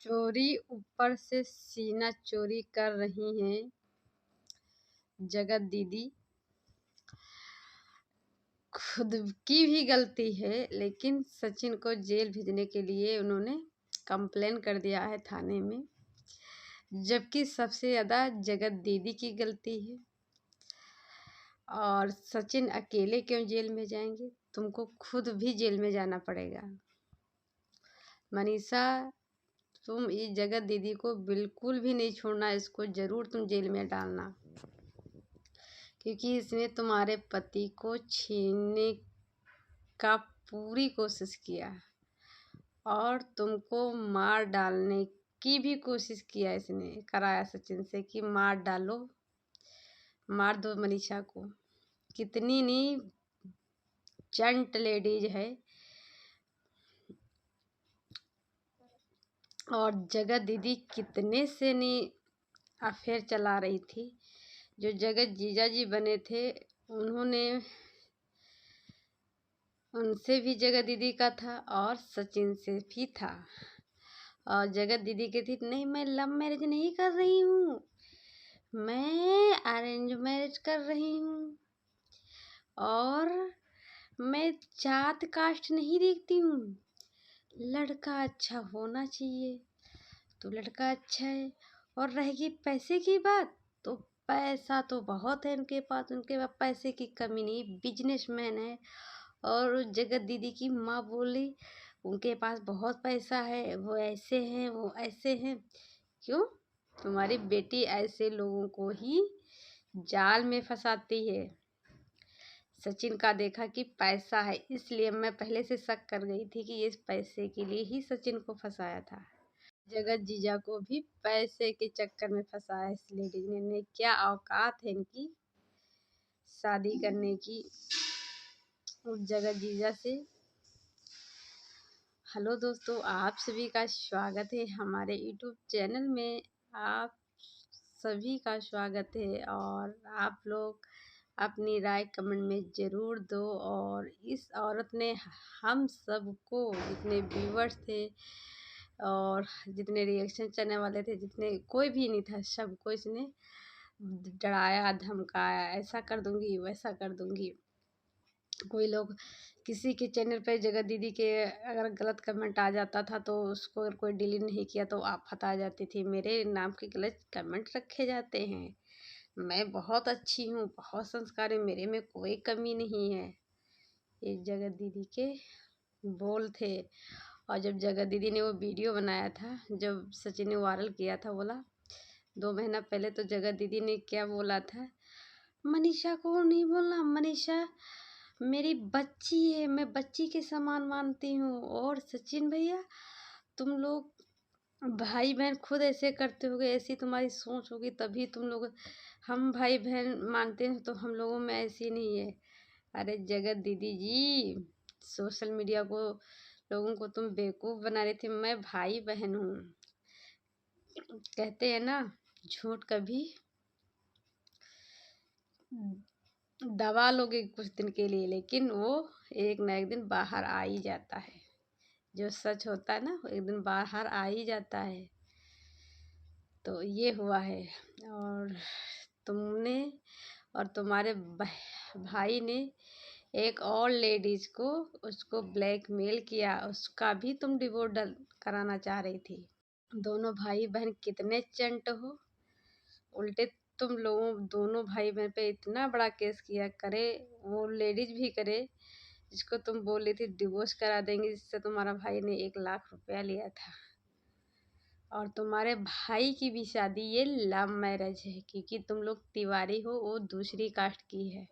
चोरी ऊपर से सीना चोरी कर रही हैं जगत दीदी। खुद की भी गलती है, लेकिन सचिन को जेल भेजने के लिए उन्होंने कंप्लेन कर दिया है थाने में, जबकि सबसे ज़्यादा जगत दीदी की गलती है। और सचिन अकेले क्यों जेल में जाएंगे? तुमको खुद भी जेल में जाना पड़ेगा। मनीषा, तुम इस जगत दीदी को बिल्कुल भी नहीं छोड़ना, इसको ज़रूर तुम जेल में डालना, क्योंकि इसने तुम्हारे पति को छीनने का पूरी कोशिश किया और तुमको मार डालने की भी कोशिश किया। इसने कराया सचिन से कि मार डालो, मार दो मनीषा को। कितनी नहीं चंट लेडीज है। और जगत दीदी कितने से नहीं अफेयर चला रही थी। जो जगत जीजा जी बने थे उनसे भी जगत दीदी का था और सचिन से भी था। और जगत दीदी कहती नहीं, मैं लव मैरिज नहीं कर रही हूँ, मैं अरेंज मैरिज कर रही हूँ और मैं जात कास्ट नहीं देखती हूँ, लड़का अच्छा होना चाहिए। तो लड़का अच्छा है। और रहेगी पैसे की बात, तो पैसा तो बहुत है उनके पास पैसे की कमी नहीं, बिजनेसमैन है। और जगत दीदी की माँ बोली उनके पास बहुत पैसा है, वो ऐसे हैं वो ऐसे हैं। क्यों? तुम्हारी बेटी ऐसे लोगों को ही जाल में फंसाती है। सचिन का देखा कि पैसा है, इसलिए मैं पहले से शक कर गई थी कि इस पैसे के लिए ही सचिन को फंसाया था। जगत जीजा को भी पैसे के चक्कर में फंसाया इस लेडीज ने। क्या औकात है इनकी शादी करने की उस जगत जीजा से। हेलो दोस्तों, आप सभी का स्वागत है हमारे यूट्यूब चैनल में। आप सभी का स्वागत है और आप लोग अपनी राय कमेंट में ज़रूर दो। और इस औरत ने हम सबको, जितने व्यूवर्स थे और जितने रिएक्शन चलने वाले थे, जितने कोई भी नहीं था, सबको इसने डराया धमकाया, ऐसा कर दूंगी वैसा कर दूंगी। कोई लोग किसी के चैनल पे जगत दीदी के अगर गलत कमेंट आ जाता था तो उसको अगर कोई डिलीट नहीं किया तो आफत आ जाती थी, मेरे नाम के गलत कमेंट रखे जाते हैं। मैं बहुत अच्छी हूँ, बहुत संस्कारी, मेरे में कोई कमी नहीं है। ये जगत दीदी के बोल थे। और जब जगत दीदी ने वो वीडियो बनाया था, जब सचिन ने वायरल किया था, बोला 2 महीना पहले, तो जगत दीदी ने क्या बोला था, मनीषा को नहीं बोलना, मनीषा मेरी बच्ची है, मैं बच्ची के समान मानती हूँ। और सचिन भैया, तुम लोग भाई बहन खुद ऐसे करते होगे, ऐसी तुम्हारी सोच होगी, तभी तुम लोग हम भाई बहन मानते हैं, तो हम लोगों में ऐसी नहीं है। अरे जगत दीदी जी, सोशल मीडिया को लोगों को तुम बेवकूफ़ बना रही थी। मैं भाई बहन हूँ। कहते हैं ना, झूठ कभी दबा लोगे कुछ दिन के लिए, लेकिन वो एक ना एक दिन बाहर आ ही जाता है। जो सच होता है ना, वो एक दिन बाहर आ ही जाता है। तो ये हुआ है। और तुमने और तुम्हारे भाई ने एक और लेडीज को, उसको ब्लैकमेल किया, उसका भी तुम डिवोर्स कराना चाह रही थी। दोनों भाई बहन कितने चंट हो। उल्टे तुम लोगों दोनों भाई बहन पे इतना बड़ा केस किया, करे वो लेडीज भी करे, जिसको तुम बोल रही थी डिवोर्स करा देंगे, जिससे तुम्हारा भाई ने 1 लाख रुपया लिया था। और तुम्हारे भाई की भी शादी ये लव मैरिज है, क्योंकि तुम लोग तिवारी हो, वो दूसरी कास्ट की है।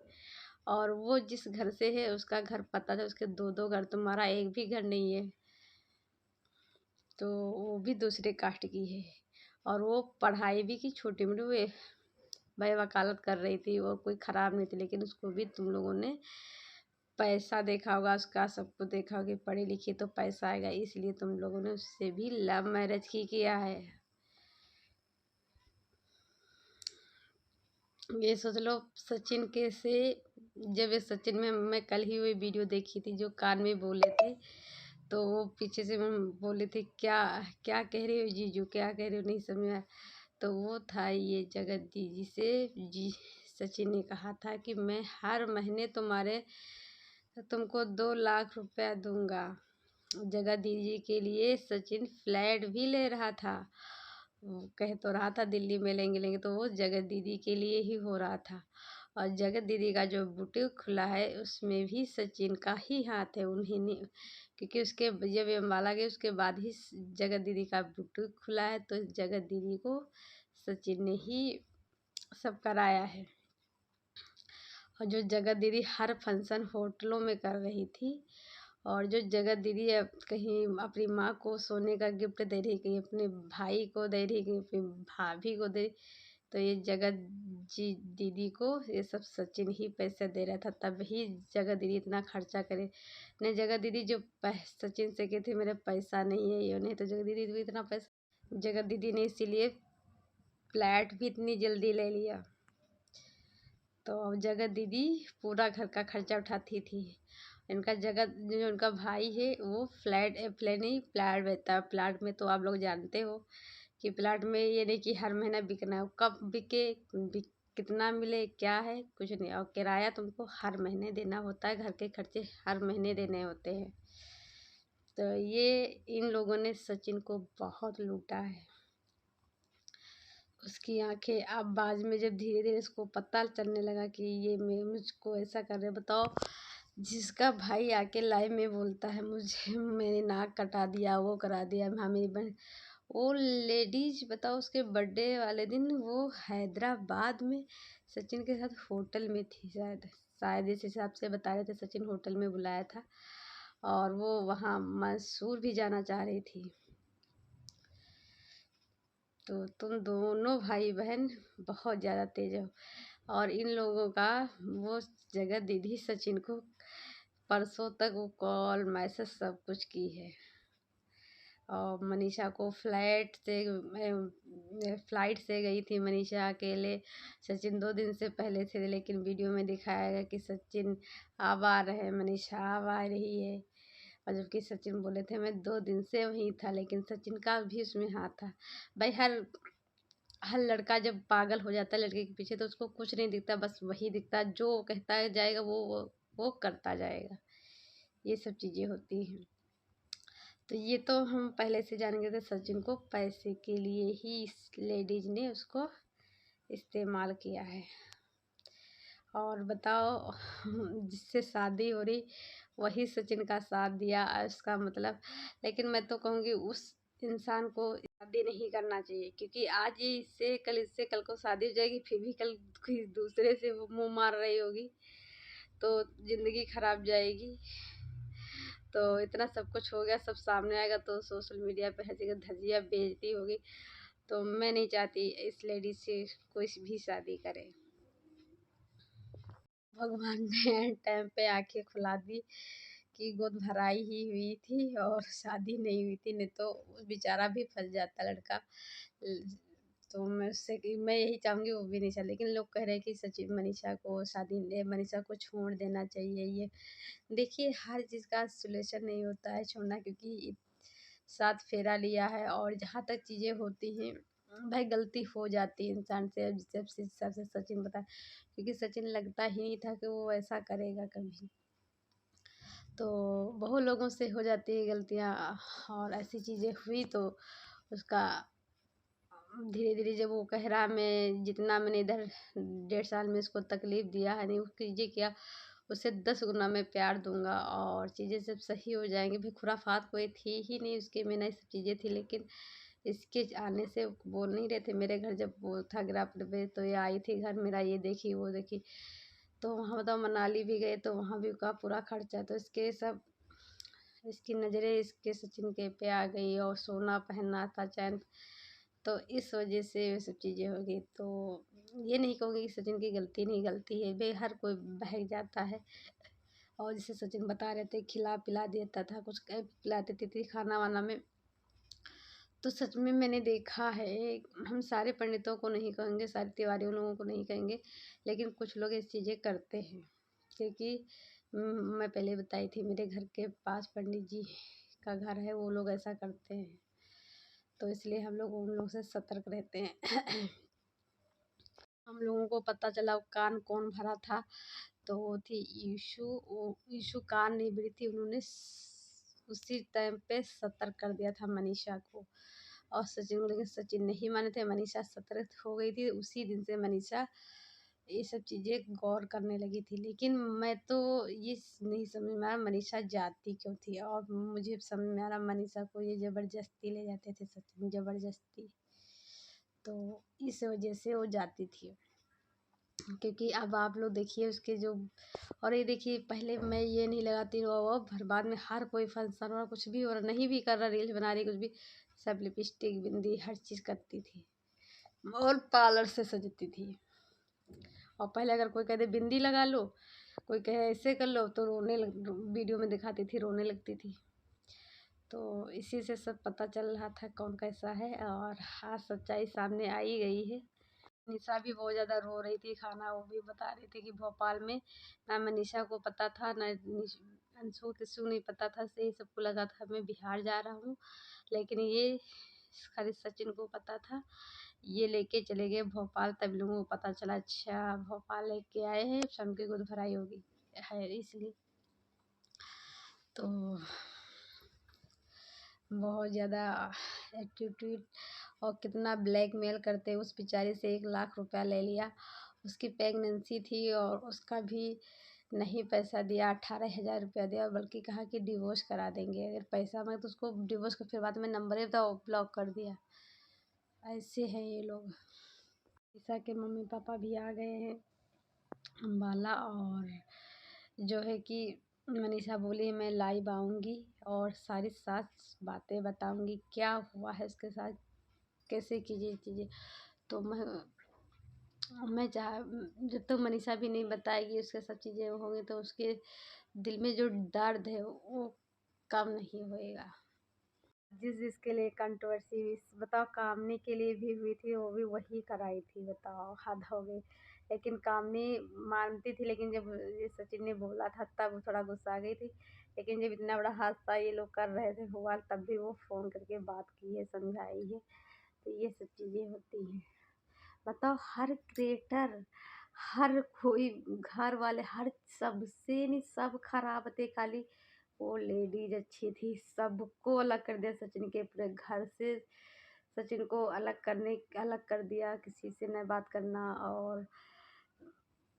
और वो जिस घर से है उसका घर पता था, उसके 2-2 घर, तुम्हारा एक भी घर नहीं है। तो वो भी दूसरे कास्ट की है। और वो पढ़ाई भी की, छोटी मोटी भाई वकालत कर रही थी, वो कोई ख़राब नहीं थी, लेकिन उसको भी तुम लोगों ने पैसा देखा होगा, उसका सब कुछ देखा होगा, पढ़ी लिखी तो पैसा आएगा, इसलिए तुम लोगों ने उससे भी लव मैरिज किया है। ये सोच लो सचिन के से, जब ये सचिन में मैं कल ही वही वीडियो देखी थी जो कान में बोले थे, तो वो पीछे से मैं बोले थे, क्या क्या कह रहे हो जीजू, क्या कह रहे हो, नहीं समझ में आया। तो वो था ये जगत दीदी से जी सचिन ने कहा था कि मैं हर महीने तुमको 2 लाख रुपया दूंगा। जगत दीदी के लिए सचिन फ्लैट भी ले रहा था। वो कह तो रहा था दिल्ली में लेंगे लेंगे, तो वो जगत दीदी के लिए ही हो रहा था। और जगत दीदी का जो बुटीक खुला है उसमें भी सचिन का ही हाथ है। उन्हीं ने, क्योंकि उसके जब ये अम्बाला गए उसके बाद ही जगत दीदी का बुटीक खुला है, तो जगत दीदी को सचिन ने ही सब कराया है। और जो जगत दीदी हर फंक्शन होटलों में कर रही थी, और जो जगत दीदी अब कहीं अपनी माँ को सोने का गिफ्ट दे रही, कहीं अपने भाई को दे रही, कहीं अपनी भाभी को दे रही, तो ये जगत जी दीदी को ये सब सचिन ही पैसे दे रहा था, तब ही जगत दीदी इतना खर्चा करे। नहीं जगत दीदी जो सचिन से कहती मेरे पैसा नहीं है ये नहीं, तो जगत दीदी भी इतना पैसा, जगत दीदी ने इसीलिए फ्लैट भी इतनी जल्दी ले लिया। तो जगत दीदी पूरा घर का खर्चा उठाती थी। इनका जगत जो उनका भाई है वो फ्लैट नहीं प्लाट बेचता है। प्लाट में तो आप लोग जानते हो कि प्लाट में ये नहीं कि हर महीना बिकना है, कब बिके कितना मिले क्या है कुछ नहीं, और किराया तुमको हर महीने देना होता है, घर के खर्चे हर महीने देने होते हैं। तो ये इन लोगों ने सचिन को बहुत लूटा है। उसकी आंखें अब बाद में जब धीरे धीरे उसको पता चलने लगा कि ये मैं मुझको ऐसा कर रहे, बताओ जिसका भाई आके लाइव में बोलता है मुझे मैंने नाक कटा दिया वो करा दिया, हाँ मेरी बहन, वो लेडीज बताओ उसके बर्थडे वाले दिन वो हैदराबाद में सचिन के साथ होटल में थी, शायद शायद इस हिसाब से बता रहे थे, सचिन होटल में बुलाया था और वो वहाँ मैसूर भी जाना चाह रही थी। तो तुम दोनों भाई बहन बहुत ज़्यादा तेज हो। और इन लोगों का वो जगह दीदी सचिन को परसों तक वो कॉल मैसेज सब कुछ की है। और मनीषा को फ्लाइट से गई थी मनीषा अकेले, सचिन 2 दिन से पहले थे, लेकिन वीडियो में दिखाया गया कि सचिन अब आ रहे, मनीषा अब आ रही है। और जबकि सचिन बोले थे मैं 2 दिन से वहीं था, लेकिन सचिन का भी उसमें हाथ था। भाई हर हर लड़का जब पागल हो जाता है लड़के के पीछे तो उसको कुछ नहीं दिखता, बस वही दिखता है, जो कहता है जाएगा वो करता जाएगा, ये सब चीज़ें होती हैं। तो ये तो हम पहले से जान गए थे, सचिन को पैसे के लिए ही इस लेडीज ने उसको इस्तेमाल किया है। और बताओ जिससे शादी हो रही वही सचिन का साथ दिया, इसका मतलब, लेकिन मैं तो कहूँगी उस इंसान को शादी नहीं करना चाहिए, क्योंकि आज ये इससे कल को शादी हो जाएगी, फिर भी कल किसी दूसरे से वो मुंह मार रही होगी, तो ज़िंदगी खराब जाएगी। तो इतना सब कुछ हो गया, सब सामने आएगा तो सोशल मीडिया पे हर जगह धज्जियाँ बेइज्जती होगी। तो मैं नहीं चाहती इस लेडी से कोई भी शादी करे। भगवान ने एंड टाइम पे आंखें खुला दी कि गोद भराई ही हुई थी और शादी नहीं हुई थी, नहीं तो बेचारा भी फंस जाता लड़का। तो मैं यही चाहूँगी वो भी नहीं चाह, लेकिन लोग कह रहे हैं कि सचिन मनीषा को छोड़ देना चाहिए। ये देखिए हर चीज़ का सॉल्यूशन नहीं होता है छोड़ना, क्योंकि 7 फेरा लिया है और जहाँ तक चीज़ें होती हैं भाई गलती हो जाती है इंसान से, जब जिस हिसाब से सचिन बता, क्योंकि सचिन लगता ही नहीं था कि वो ऐसा करेगा कभी। तो बहुत लोगों से हो जाती है गलतियाँ, और ऐसी चीज़ें हुई तो उसका धीरे धीरे जब वो कह रहा मैं जितना मैंने इधर 1.5 साल में इसको तकलीफ़ दिया है नहीं उसकी चीज़ें किया, उससे 10 गुना मैं प्यार दूंगा और चीज़ें सब सही हो जाएंगी। भी खुराफात कोई थी ही नहीं उसके में, नहीं सब चीज़ें थी, लेकिन इसके आने से बोल नहीं रहे थे। मेरे घर जब वो था गिरापट पे तो ये आई थी घर मेरा, ये देखी वो देखी, तो वहाँ बताओ मनाली भी गए तो वहाँ भी का पूरा खर्चा, तो इसकी नज़रें इसके सचिन के पे आ गई और सोना पहनना था चैन, तो इस वजह से ये सब चीज़ें हो गई। तो ये नहीं कहूँगी कि सचिन की गलती नहीं, गलती है बे, हर कोई बहक जाता है। और जैसे सचिन बता रहे थे खिला पिला देता था, कुछ पिला देती थी खाना वाना में, तो सच में मैंने देखा है। हम सारे पंडितों को नहीं कहेंगे, सारे तिवारियों लोगों को नहीं कहेंगे, लेकिन कुछ लोग ऐसी चीज़ें करते हैं। क्योंकि मैं पहले बताई थी मेरे घर के पास पंडित जी का घर है वो लोग ऐसा करते हैं, तो इसलिए हम लोग उन लोग से सतर्क रहते हैं। हम लोगों को पता चला वो कान कौन भरा था, तो वो थी ईशु कान नहीं भरी थी। उन्होंने उसी टाइम पे सतर्क कर दिया था मनीषा को, और सचिन, लेकिन सचिन नहीं माने थे। मनीषा सतर्क हो गई थी। उसी दिन से मनीषा ये सब चीज़ें गौर करने लगी थी। लेकिन मैं तो ये नहीं समझ में आया मनीषा जाती क्यों थी, और मुझे समझ में आ रहा मनीषा को ये ज़बरदस्ती ले जाते थे सचिन, ज़बरदस्ती, तो इस वजह से वो जाती थी। क्योंकि अब आप लोग देखिए उसके जो, और ये देखिए पहले मैं ये नहीं लगाती वो फिर बाद में हर कोई फंक्शन और कुछ भी और नहीं भी कर रहा, रील्स बना रही कुछ भी, सब लिपस्टिक बिंदी हर चीज़ करती थी और पार्लर से सजती थी। और पहले अगर कोई कहते बिंदी लगा लो, कोई कहे ऐसे कर लो, तो वीडियो में दिखाती थी रोने लगती थी। तो इसी से सब पता चल रहा था कौन कैसा है, और आज सच्चाई सामने आई गई है। निशा भी बहुत ज़्यादा रो रही थी। खाना वो भी बता रही थी कि भोपाल में ना मनीषा को पता था, ना अंशु किशु नहीं पता था, से सबको लगा था मैं बिहार जा रहा हूँ, लेकिन ये खाली सचिन को पता था। ये लेके चले गए भोपाल, तब लोगों को पता चला अच्छा भोपाल लेके आए हैं, शाम की गुद भराई होगी है इसलिए। तो बहुत ज़्यादा एटीट्यूड, और कितना ब्लैकमेल करते, उस बेचारी से 1 लाख रुपया ले लिया। उसकी प्रेगनेंसी थी और उसका भी नहीं पैसा दिया, 18,000 रुपया दिया, बल्कि कहा कि डिवोर्स करा देंगे अगर पैसा मांगे तो। उसको डिवोर्स का फिर बाद में नंबर ही था ब्लॉक कर दिया। ऐसे हैं ये लोग। ईशा के मम्मी पापा भी आ गए हैं अम्बाला, और जो है कि मनीषा बोली मैं लाइव आऊँगी और सारी सच बातें बताऊँगी, क्या हुआ है उसके साथ, कैसे कीजिए चीज़ें। तो मैं जब तक मनीषा भी नहीं बताएगी उसके सब चीज़ें होंगी, तो उसके दिल में जो दर्द है वो कम नहीं होएगा। जिसके लिए कंट्रोवर्सी हुई, बताओ कामनी के लिए भी हुई थी, वो भी वही कराई थी, बताओ हद हो गई। लेकिन कामनी मानती थी, लेकिन जब ये सचिन ने बोला था तब वो थोड़ा गुस्सा आ गई थी। लेकिन जब इतना बड़ा हादसा ये लोग कर रहे थे हुआ, तब भी वो फ़ोन करके बात की है, समझाई है। तो ये सब चीज़ें होती हैं। बताओ हर क्रिएटर, हर कोई, घर वाले, हर सबसे नहीं, सब खराब थे, खाली वो लेडीज अच्छी थी। सबको अलग कर दिया सचिन के पूरे घर से। सचिन को अलग कर दिया, किसी से न बात करना, और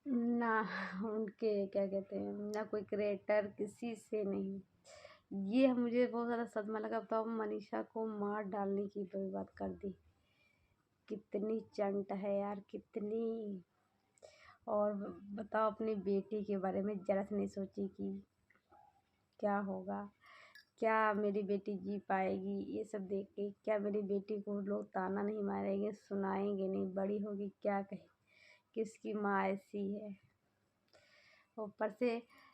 ना उनके क्या कहते हैं, ना कोई क्रिएटर, किसी से नहीं। ये मुझे बहुत ज़्यादा सदमा लगा। बताओ मनीषा को मार डालने की भी बात कर दी, कितनी चंट है यार, कितनी। और बताओ अपनी बेटी के बारे में जरा से नहीं सोची कि क्या होगा, क्या मेरी बेटी जी पाएगी, ये सब देख के क्या मेरी बेटी को लोग ताना नहीं मारेंगे, सुनाएंगे नहीं, बड़ी होगी क्या कहे किसकी माँ ऐसी है। ऊपर से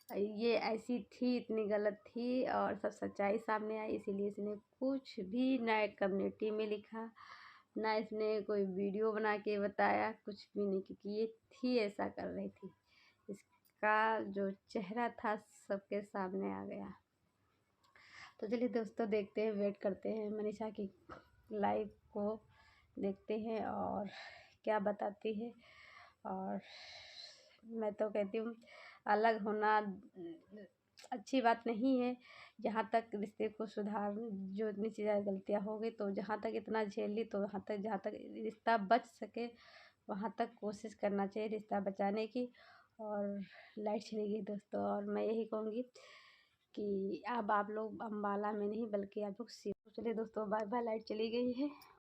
ये ऐसी थी, इतनी गलत थी, और सब सच्चाई सामने आई, इसीलिए इसने कुछ भी ना कम्युनिटी में लिखा, ना इसने कोई वीडियो बना के बताया, कुछ भी नहीं, क्योंकि ये थी ऐसा कर रही थी। इसका जो चेहरा था सबके सामने आ गया। तो चलिए दोस्तों, देखते हैं, वेट करते हैं मनीषा की लाइव को, देखते हैं और क्या बताती है। और मैं तो कहती हूँ अलग होना अच्छी बात नहीं है। जहाँ तक रिश्ते को सुधार, जो इतनी चीज़ें गलतियाँ हो गई, तो जहाँ तक इतना झेल ली, तो वहाँ तक, जहाँ तक रिश्ता बच सके वहाँ तक कोशिश करना चाहिए रिश्ता बचाने की। और लाइट चली गई दोस्तों, और मैं यही कहूँगी कि अब आप लोग अम्बाला में नहीं, बल्कि आप लोग चलिए दोस्तों, बाय बाय, लाइट चली गई है।